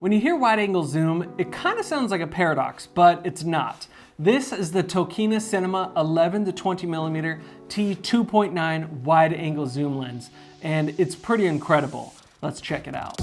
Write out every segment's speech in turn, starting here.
When you hear wide-angle zoom, it kind of sounds like a paradox, but it's not. This is the TOKINA CINEMA 11-20mm T2.9 wide-angle zoom lens, and it's pretty incredible. Let's check it out.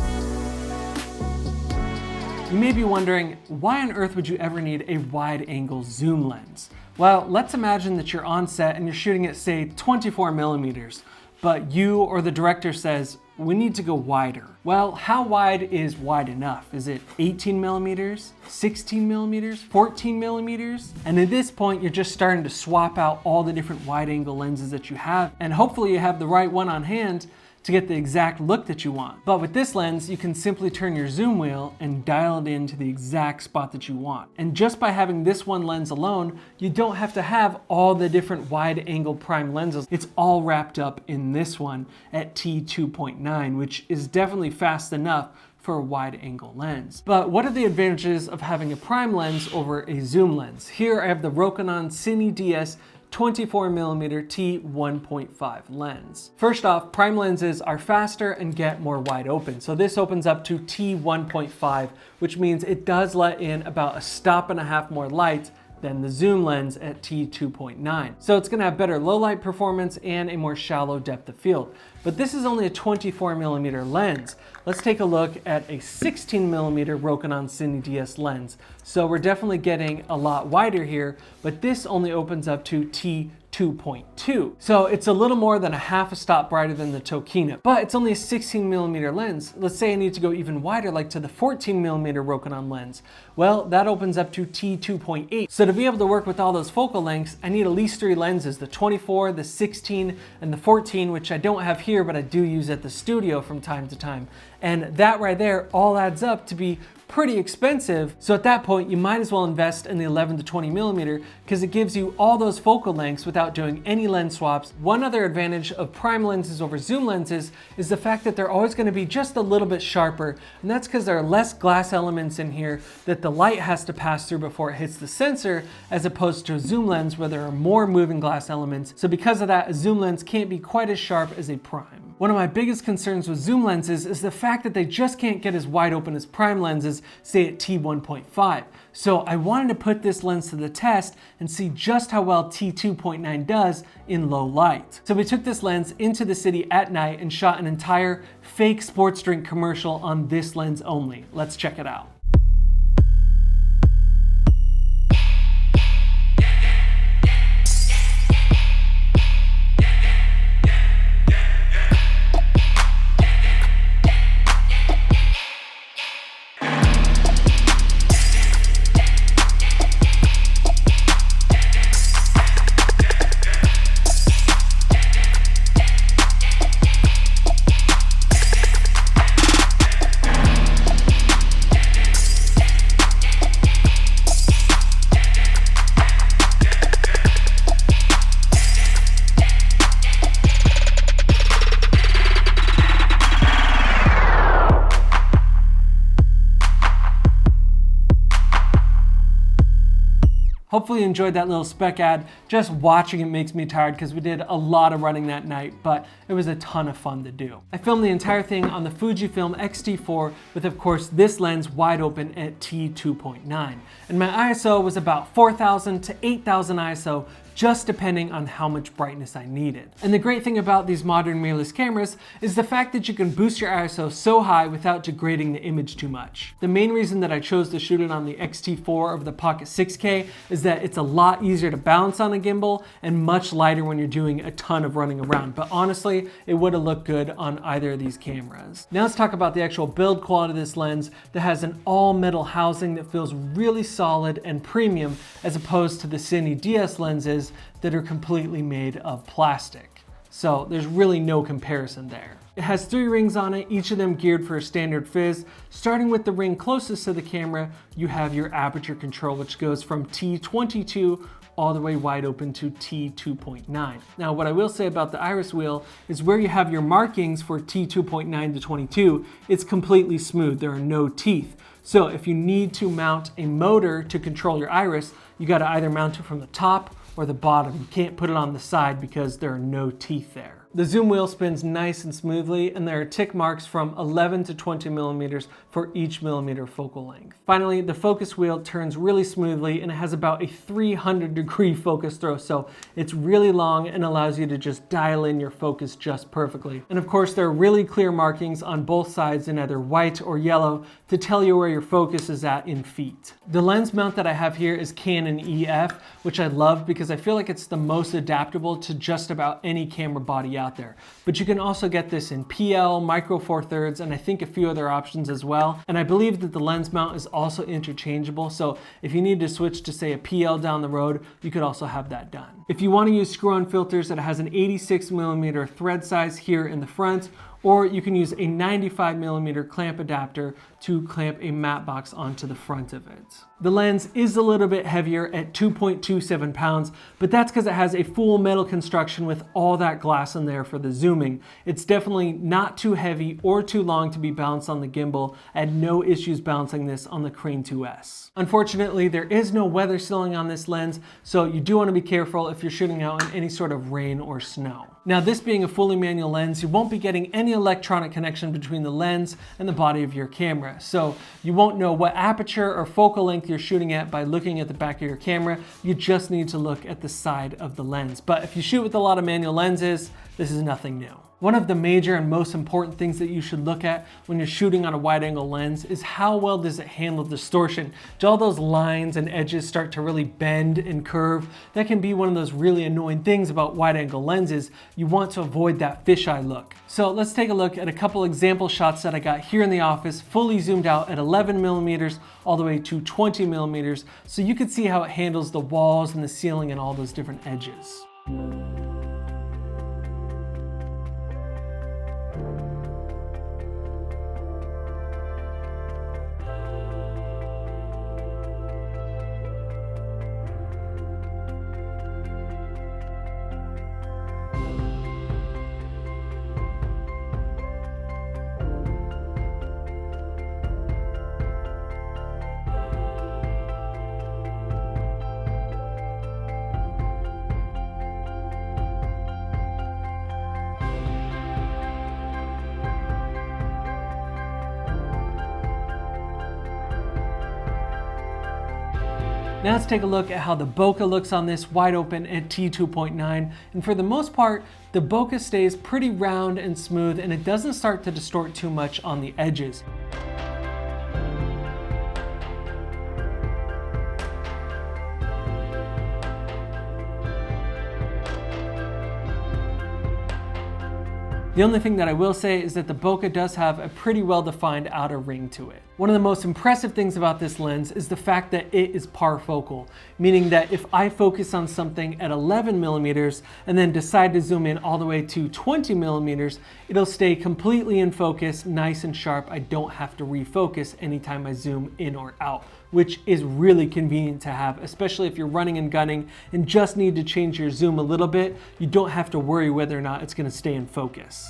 You may be wondering, why on earth would you ever need a wide-angle zoom lens? Well, let's imagine that you're on set and you're shooting at, say, 24 millimeters, but you or the director says, we need to go wider. Well, how wide is wide enough? Is it 18 millimeters, 16 millimeters, 14 millimeters? And at this point, you're just starting to swap out all the different wide angle lenses that you have, and hopefully you have the right one on hand to get the exact look that you want. But with this lens, you can simply turn your zoom wheel and dial it in to the exact spot that you want. And just by having this one lens alone, you don't have to have all the different wide angle prime lenses. It's all wrapped up in this one at T2.9, which is definitely fast enough for a wide angle lens. But what are the advantages of having a prime lens over a zoom lens? Here I have the Rokinon Cine DS 24mm T1.5 lens. First off, prime lenses are faster and get more wide open. So this opens up to T1.5, which means it does let in about a stop and a half more light than the zoom lens at T2.9. So it's gonna have better low light performance and a more shallow depth of field. But this is only a 24mm lens. Let's take a look at a 16mm Rokinon Cine DS lens. So we're definitely getting a lot wider here, but this only opens up to T2.2. So it's a little more than a half a stop brighter than the TOKINA, but it's only a 16mm lens. Let's say I need to go even wider, like to the 14mm Rokinon lens. Well, that opens up to T2.8. So to be able to work with all those focal lengths, I need at least 3 lenses, the 24, the 16, and the 14, which I don't have here, but I do use at the studio from time to time. And that right there all adds up to be pretty expensive. So at that point, you might as well invest in the 11-20mm because it gives you all those focal lengths without doing any lens swaps. One other advantage of prime lenses over zoom lenses is the fact that they're always going to be just a little bit sharper, and that's because there are less glass elements in here that the light has to pass through before it hits the sensor, as opposed to a zoom lens where there are more moving glass elements. So because of that, a zoom lens can't be quite as sharp as a prime. One of my biggest concerns with zoom lenses is the fact that they just can't get as wide open as prime lenses, say at T1.5. So I wanted to put this lens to the test and see just how well T2.9 does in low light. So we took this lens into the city at night and shot an entire fake sports drink commercial on this lens only. Let's check it out. Hopefully you enjoyed that little spec ad. Just watching it makes me tired because we did a lot of running that night, but it was a ton of fun to do. I filmed the entire thing on the Fujifilm X-T4 with, of course, this lens wide open at T2.9. And my ISO was about 4,000 to 8,000 ISO, just depending on how much brightness I needed. And the great thing about these modern mirrorless cameras is the fact that you can boost your ISO so high without degrading the image too much. The main reason that I chose to shoot it on the X-T4 over the Pocket 6K is that it's a lot easier to balance on a gimbal and much lighter when you're doing a ton of running around. But honestly, it would have looked good on either of these cameras. Now let's talk about the actual build quality of this lens that has an all metal housing that feels really solid and premium, as opposed to the Cine DS lenses that are completely made of plastic. So there's really no comparison there. It has 3 rings on it, each of them geared for a standard fizz. Starting with the ring closest to the camera, you have your aperture control, which goes from T22 all the way wide open to T2.9. Now, what I will say about the iris wheel is where you have your markings for T2.9 to 22, it's completely smooth. There are no teeth. So if you need to mount a motor to control your iris, you got to either mount it from the top or the bottom. You can't put it on the side because there are no teeth there. The zoom wheel spins nice and smoothly, and there are tick marks from 11 to 20 millimeters for each millimeter focal length. Finally, the focus wheel turns really smoothly, and it has about a 300-degree focus throw, so it's really long and allows you to just dial in your focus just perfectly. And of course, there are really clear markings on both sides in either white or yellow to tell you where your focus is at in feet. The lens mount that I have here is Canon EF, which I love because I feel like it's the most adaptable to just about any camera body out there. But you can also get this in PL, Micro Four Thirds, and I think a few other options as well. And I believe that the lens mount is also interchangeable, so if you need to switch to say a PL down the road, you could also have that done. If you want to use screw-on filters, it has an 86 millimeter thread size here in the front, or you can use a 95 millimeter clamp adapter to clamp a matte box onto the front of it. The lens is a little bit heavier at 2.27 pounds, but that's because it has a full metal construction with all that glass in there for the zooming. It's definitely not too heavy or too long to be balanced on the gimbal. I had no issues balancing this on the Crane 2S. Unfortunately, there is no weather sealing on this lens, so you do want to be careful if you're shooting out in any sort of rain or snow. Now, this being a fully manual lens, you won't be getting any electronic connection between the lens and the body of your camera. So you won't know what aperture or focal length you're shooting at by looking at the back of your camera. You just need to look at the side of the lens. But if you shoot with a lot of manual lenses, this is nothing new. One of the major and most important things that you should look at when you're shooting on a wide-angle lens is how well does it handle distortion. Do all those lines and edges start to really bend and curve? That can be one of those really annoying things about wide-angle lenses. You want to avoid that fisheye look. So let's take a look at a couple example shots that I got here in the office, fully zoomed out at 11 millimeters all the way to 20 millimeters, so you can see how it handles the walls and the ceiling and all those different edges. Now let's take a look at how the bokeh looks on this wide open at T2.9. And for the most part, the bokeh stays pretty round and smooth, and it doesn't start to distort too much on the edges. The only thing that I will say is that the bokeh does have a pretty well-defined outer ring to it. One of the most impressive things about this lens is the fact that it is parfocal, meaning that if I focus on something at 11 millimeters and then decide to zoom in all the way to 20 millimeters, it'll stay completely in focus, nice and sharp. I don't have to refocus anytime I zoom in or out, which is really convenient to have, especially if you're running and gunning and just need to change your zoom a little bit. You don't have to worry whether or not it's going to stay in focus.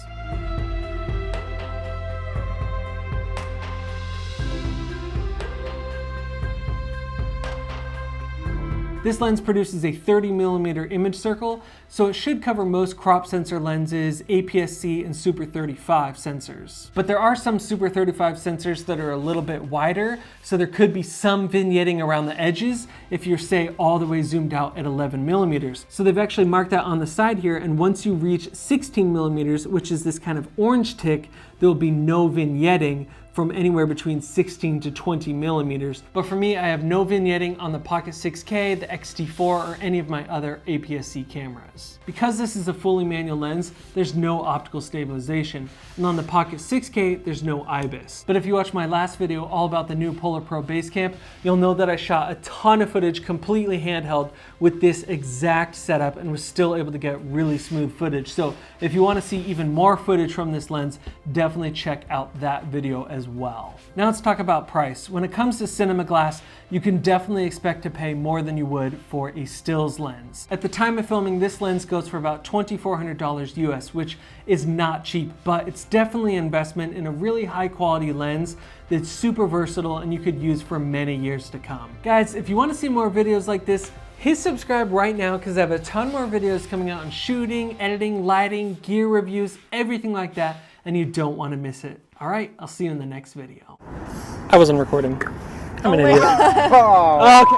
This lens produces a 30 millimeter image circle, so it should cover most crop sensor lenses, APS-C, and Super 35 sensors. But there are some Super 35 sensors that are a little bit wider, so there could be some vignetting around the edges if you're, say, all the way zoomed out at 11 millimeters. So they've actually marked that on the side here, and once you reach 16 millimeters, which is this kind of orange tick, there will be no vignetting from anywhere between 16 to 20 millimeters. But for me, I have no vignetting on the Pocket 6K, the X-T4, or any of my other APS-C cameras. Because this is a fully manual lens, there's no optical stabilization. And on the Pocket 6K, there's no IBIS. But if you watch my last video all about the new Polar Pro Basecamp, you'll know that I shot a ton of footage completely handheld with this exact setup and was still able to get really smooth footage. So if you want to see even more footage from this lens, definitely check out that video as well. Now let's talk about price. When it comes to cinema glass, you can definitely expect to pay more than you would for a stills lens. At the time of filming, this lens goes for about $2,400 US, which is not cheap, but it's definitely an investment in a really high quality lens that's super versatile and you could use for many years to come. Guys, if you want to see more videos like this, Hit subscribe right now because I have a ton more videos coming out on shooting, editing, lighting, gear reviews, everything like that, and you don't want to miss it. All right, I'll see you in the next video. I wasn't recording. I'm an idiot. Oh. Okay.